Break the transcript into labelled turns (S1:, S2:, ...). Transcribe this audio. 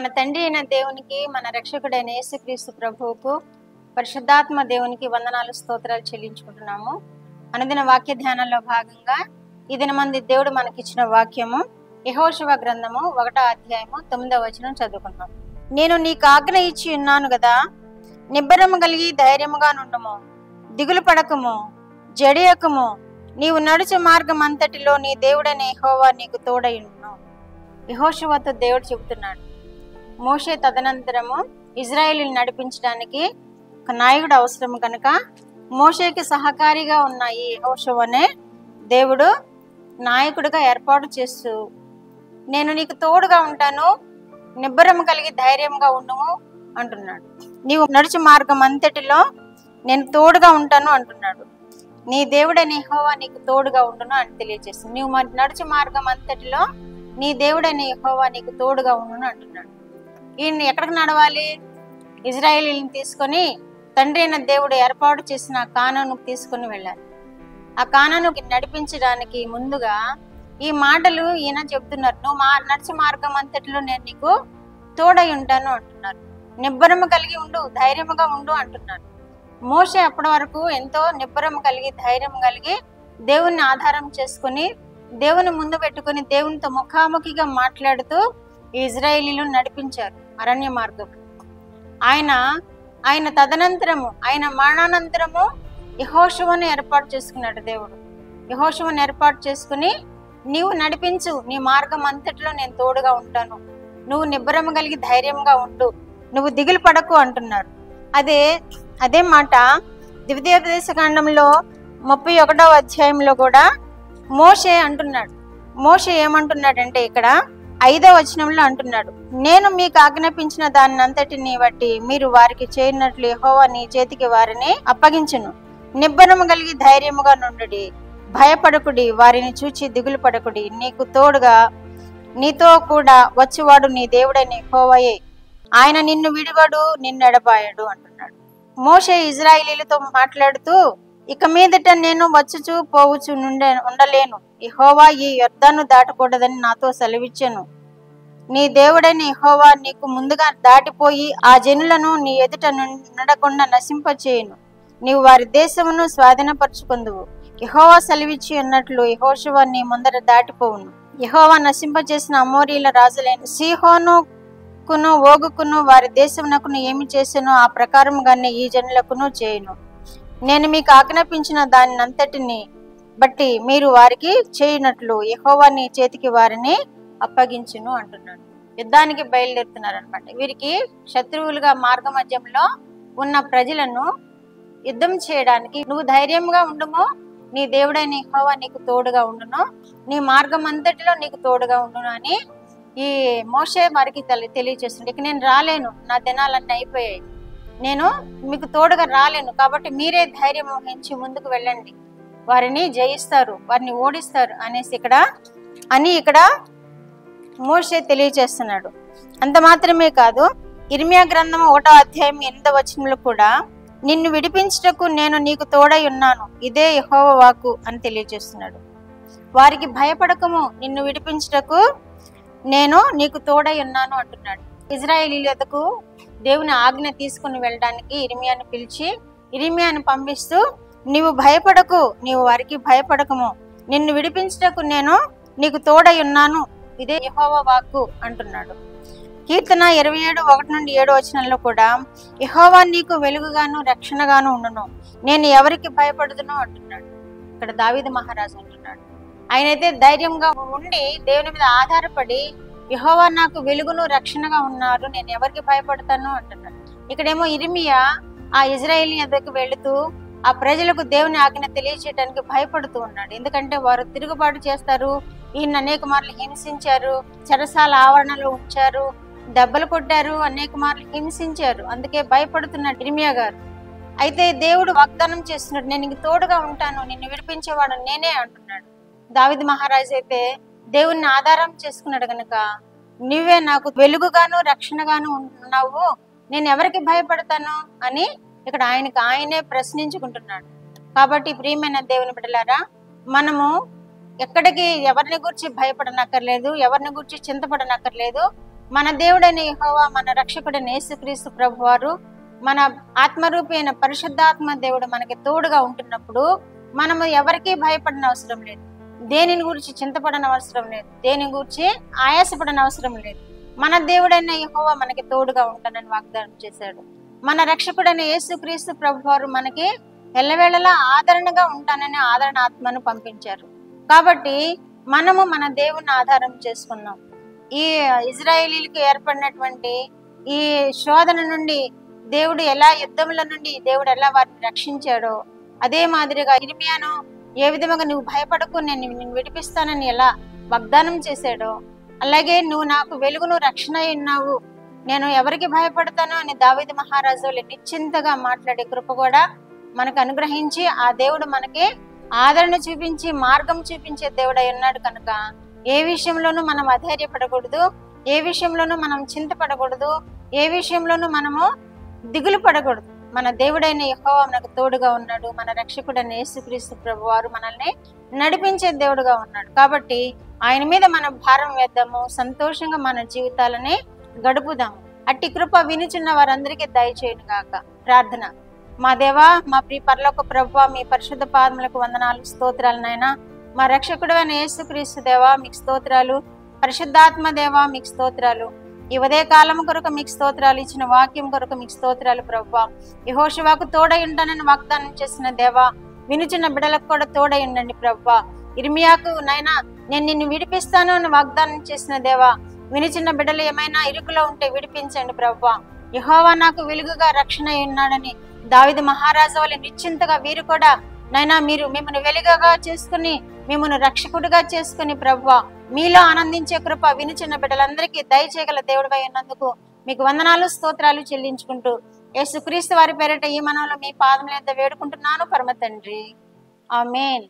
S1: మన తండ్రి అయిన దేవునికి, మన రక్షకుడైన యేసుక్రీస్తు ప్రభువుకు, పరిశుద్ధాత్మ దేవునికి వందనాలు స్తోత్రాలు చెల్లించుకుంటున్నాము. అనుదిన వాక్య ధ్యానంలో భాగంగా ఈ దినమంది దేవుడు మనకిచ్చిన వాక్యము యెహోషువ గ్రంథము 1వ అధ్యాయము 9వ వచనం చదువుకున్నాం. నేను నీకు ఆజ్ఞ ఇచ్చి ఉన్నాను కదా, నిబ్బరము కలిగి ధైర్యముగా నుండుము, దిగులు పడకము, జడియకము, నీవు నడుచు మార్గం అంతటిలో నీ దేవుడైన యెహోవా నీకు తోడయుండును. యెహోషువతో దేవుడు చెబుతున్నాడు. మోషే తదనంతరము ఇజ్రాయేలుని నడిపించడానికి ఒక నాయకుడు అవసరం కనుక మోషేకి సహకారిగా ఉన్న ఈ యెహోషువనే దేవుడు నాయకుడిగా ఏర్పాటు చేస్తూ, నేను నీకు తోడుగా ఉంటాను, నిబ్బరం కలిగి ధైర్యంగా ఉండుము అంటున్నాడు. నీవు నడుచు మార్గం అంతటిలో నేను తోడుగా ఉంటాను అంటున్నాడు. నీ దేవుడైన యెహోవా నీకు తోడుగా ఉండును అని తెలియజేస్తుంది. నీవు నడుచు మార్గం అంతటిలో నీ దేవుడైన యెహోవా నీకు తోడుగా ఉండును అంటున్నాడు. ఈయన్ని ఎక్కడికి నడవాలి? ఇజ్రాయేలీని తీసుకొని తండ్రి అయిన దేవుడు ఏర్పాటు చేసిన కానాను తీసుకుని వెళ్ళాలి. ఆ కానాను నడిపించడానికి ముందుగా ఈ మాటలు ఈయన చెప్తున్నారు. నువ్వు నడిచే మార్గం అంతటిలో నేను నీకు తోడై ఉంటాను అంటున్నారు. నిబ్బరము కలిగి ఉండు, ధైర్యముగా ఉండు అంటున్నారు. మోషే అప్పటి వరకు ఎంతో నిబ్బరం కలిగి ధైర్యం కలిగి దేవుణ్ణి ఆధారం చేసుకుని దేవుని ముందు పెట్టుకుని దేవునితో ముఖాముఖిగా మాట్లాడుతూ ఇజ్రాయేలీలను నడిపించారు అరణ్య మార్గం. ఆయన తదనంతరము, ఆయన మరణానంతరము యెహోషువను ఏర్పాటు చేసుకున్నాడు దేవుడు. యెహోషువను ఏర్పాటు చేసుకుని నీవు నడిపించు, నీ మార్గం అంతటిలో నేను తోడుగా ఉంటాను, నువ్వు నిబ్బరం కలిగి ధైర్యంగా ఉండు, నువ్వు దిగులు పడకు అంటున్నారు. అదే మాట ద్వితీయోపదేశ కాండంలో 31వ అధ్యాయంలో కూడా మోషే అంటున్నాడు. మోషే ఏమంటున్నాడంటే ఇక్కడ 5వ వచనంలో అంటున్నాడు, నేను మీకు ఆజ్ఞాపించిన దాన్ని అంతటిని బట్టి మీరు వారికి చేయనట్లు యెహోవా నీ చేతికి వారిని అప్పగించును. నిబ్బరము కలిగి ధైర్యముగా నుండుడి, భయపడకుడి, వారిని చూచి దిగులు పడకుడి, నీకు తోడుగా నీతో కూడా వచ్చువాడు నీ దేవుడైన యెహోవాయే, ఆయన నిన్ను విడివడు, నిన్ను ఎడబాయడు అంటున్నాడు. మోషే ఇజ్రాయేలీలతో మాట్లాడుతూ, ఇక మీదట నేను వచ్చుచూ పోవచ్చు ఉండలేను, యెహోవా ఈ యొర్దాను దాటకూడదని నాతో సెలవిచ్చెను. నీ దేవుడైన యెహోవా నీకు ముందుగా దాటిపోయి ఆ జనులను నీ ఎదుట నడకుండా నశింపచేయును. నీవు వారి దేశమును స్వాధీనపరుచుకుందువు. యెహోవా సెలవిచ్చి అన్నట్లు యెహోషువ నీ ముందర దాటిపోవును. యెహోవా నశింపచేసిన అమోరీల రాజులైన సీహోనుకును ఓగుకును వారి దేశమునకును ఏమి చేసెనో ఆ ప్రకారముగానే ఈ జనులకును చేయును. నేను మీకు ఆజ్ఞాపించిన దాని అంతటిని బట్టి మీరు వారికి చేయనట్లు యెహోవా నీ చేతికి వారిని అప్పగించును అంటున్నాడు. యుద్ధానికి బయలుదేరుతున్నారు అనమాట. వీరికి శత్రువులుగా మార్గ మధ్యంలో ఉన్న ప్రజలను యుద్ధం చేయడానికి నువ్వు ధైర్యంగా ఉండుము, నీ దేవుడైన యెహోవా నీకు తోడుగా ఉండును, నీ మార్గం అంతటిలో నీకు తోడుగా ఉండును అని ఈ మోషే వారికి తెలియజేస్తుంది. ఇక నేను రాలేను, నా దినాలన్నీ అయిపోయాయి, నేను మీకు తోడుగా రాలేను, కాబట్టి మీరే ధైర్యం వహించి ముందుకు వెళ్ళండి, వారిని జయిస్తారు, వారిని ఓడిస్తారు అనేసి ఇక్కడ మోషే తెలియజేస్తున్నాడు. అంత మాత్రమే కాదు, ఇర్మియా గ్రంథం 1వ అధ్యాయం 8వ వచనంలో కూడా నిన్ను విడిపించుటకు నేను నీకు తోడై ఉన్నాను, ఇదే యెహోవా వాక్కు అని తెలియజేస్తున్నాడు. వారికి భయపడకము, నిన్ను విడిపించుటకు నేను నీకు తోడై ఉన్నాను అంటున్నాడు. ఇజ్రాయేలీలకు దేవుని ఆజ్ఞ తీసుకుని వెళ్ళడానికి ఇర్మియాను పిలిచి ఇర్మియాను పంపిస్తూ, నీవు భయపడకు, నీవు వారికి భయపడకము, నిన్ను విడిపించుటకు నేను నీకు తోడై ఉన్నాను, ఇదే యెహోవా వాక్కు అంటున్నాడు. కీర్తన 27:1-7 వచనంలో కూడా యెహోవా నీకు వెలుగుగాను రక్షణగాను ఉండును, నేను ఎవరికి భయపడుదును అంటున్నాడు. ఇక్కడ దావీదు మహారాజు అంటున్నాడు. ఆయనైతే ధైర్యంగా ఉండి దేవుని మీద ఆధారపడి యెహోవా నాకు వెలుగును రక్షణగా ఉన్నారు, నేను ఎవరికి భయపడతాను అంటున్నాడు. ఇక్కడేమో ఇర్మియా ఆ ఇజ్రాయేలీ దగ్గరికి వెళుతూ ఆ ప్రజలకు దేవుని ఆజ్ఞ తెలియచేయడానికి భయపడుతూ ఉన్నాడు. ఎందుకంటే వారు తిరుగుబాటు చేస్తారు, ఈయన అనేక మార్లు హింసించారు, చెరసాల ఆవరణలో ఉంచారు, దెబ్బలు కొట్టారు, అనేక మార్లు హింసించారు, అందుకే భయపడుతున్నాడు ఇర్మియా గారు. అయితే దేవుడు వాగ్దానం చేస్తున్నాడు, నేను నీకు తోడుగా ఉంటాను, నిన్ను విడిపించేవాడు నేనే అంటున్నాడు. దావీదు మహారాజు అయితే దేవుణ్ణి ఆధారం చేసుకున్నాడు గనుక, నువ్వే నాకు వెలుగుగాను రక్షణగాను ఉన్నావు, నేను ఎవరికి భయపడతాను అని ఇక్కడ ఆయనే ప్రశ్నించుకుంటున్నాడు. కాబట్టి ప్రియమైన దేవుని బిడ్డలారా, మనము ఎక్కడికి ఎవరిని గురించి భయపడనక్కర్లేదు, ఎవరిని గురించి చింతపడనక్కర్లేదు. మన దేవుడైన యెహోవా, మన రక్షకుడైన యేసుక్రీస్తు ప్రభువారు, మన ఆత్మరూపి అయిన పరిశుద్ధాత్మ దేవుడు మనకి తోడుగా ఉంటున్నప్పుడు మనము ఎవరికీ భయపడిన అవసరం లేదు, దేనిని గురించి చింతపడన అవసరం లేదు, దేని గురించి ఆయాసపడన అవసరం లేదు. మన దేవుడైన యెహోవా మనకి తోడుగా ఉంటానని వాగ్దానం చేశాడు. మన రక్షకుడైన యేసుక్రీస్తు ప్రభువారు మనకి ఎల్లవేళలా ఆదరణగా ఉంటానని ఆదరణ ఆత్మను పంపించారు. కాబట్టి మనము మన దేవుని ఆధారం చేసుకున్నాం. ఈ ఇజ్రాయేలీలకు ఏర్పడినటువంటి ఈ శోధన నుండి దేవుడు ఎలా, యుద్ధముల నుండి దేవుడు ఎలా వారిని రక్షించాడో, అదే మాదిరిగా ఇర్మియాను ఏ విధంగా నువ్వు భయపడకు, నేను నిన్ను విడిపిస్తానని ఎలా వాగ్దానం చేశాడో, అలాగే నువ్వు నాకు వెలుగును, రక్షణ ఉన్నావు, నేను ఎవరికి భయపడతాను అని దావీదు మహారాజు నిశ్చింతగా మాట్లాడే కృప కూడా మనకు అనుగ్రహించి, ఆ దేవుడు మనకి ఆదరణ చూపించి మార్గం చూపించే దేవుడై ఉన్నాడు. కనుక ఏ విషయంలోనూ మనం అధైర్యపడకూడదు, ఏ విషయంలోనూ మనం చింతపడకూడదు, ఏ విషయంలోనూ మనము దిగులు పడకూడదు. మన దేవుడైన యెహోవా మనకు తోడుగా ఉన్నాడు. మన రక్షకుడైన యేసుక్రీస్తు ప్రభువారు మనల్ని నడిపించే దేవుడుగా ఉన్నాడు. కాబట్టి ఆయన మీద మనం భారం వేద్దాము, సంతోషంగా మన జీవితాలని గడుపుదాము. అట్టి కృప వినుచున్న వారందరికీ దయచేయును గాక. ప్రార్థన. మా దేవా, మా ప్రియ పరలోక ప్రభువా, మీ పరిశుద్ధ పాదములకు వందనాలు, స్తోత్రాలు నాయనా. మా రక్షకుడైన యేసుక్రీస్తు దేవా మీకు స్తోత్రాలు, పరిశుద్ధాత్మ దేవా మీకు స్తోత్రాలు. ఈ ఉదయ కాలం కొరకు మీకు స్తోత్రాలు, ఇచ్చిన వాక్యం కొరకు మీకు స్తోత్రాలు ప్రభువా. యెహోషువకు తోడై ఉంటానని వాగ్దానం చేసిన దేవా, వినుచున్న బిడ్డలకు కూడా తోడై ఉండండి ప్రభువా. ఇర్మియాకు నైనా నేను నిన్ను విడిపిస్తాను అని వాగ్దానం చేసిన దేవా, వినుచున్న బిడ్డలు ఏమైనా ఇరుకులో ఉంటే విడిపించండి ప్రభువా. యెహోవా నాకు వెలుగుగా రక్షణ ఉన్నాడని దావీదు మహారాజు వలె నిశ్చింతగా వీరు కూడా నైనా మీరు మిమ్మల్ని వెలుగుగా చేసుకుని, మిమ్మల్ని రక్షకుడిగా చేసుకుని ప్రభువా మీలో ఆనందించే కృప వినుచున్న బిడ్డలందరికీ దయచేయగల దేవుడిపై ఉన్నందుకు మీకు వందనాలు, స్తోత్రాలు చెల్లించుకుంటూ యేసుక్రీస్తు వారి పేరిట ఈ మనవులు మీ పాదముల యొద్ద వేడుకుంటున్నాను పరమ తండ్రి. ఆమేన్.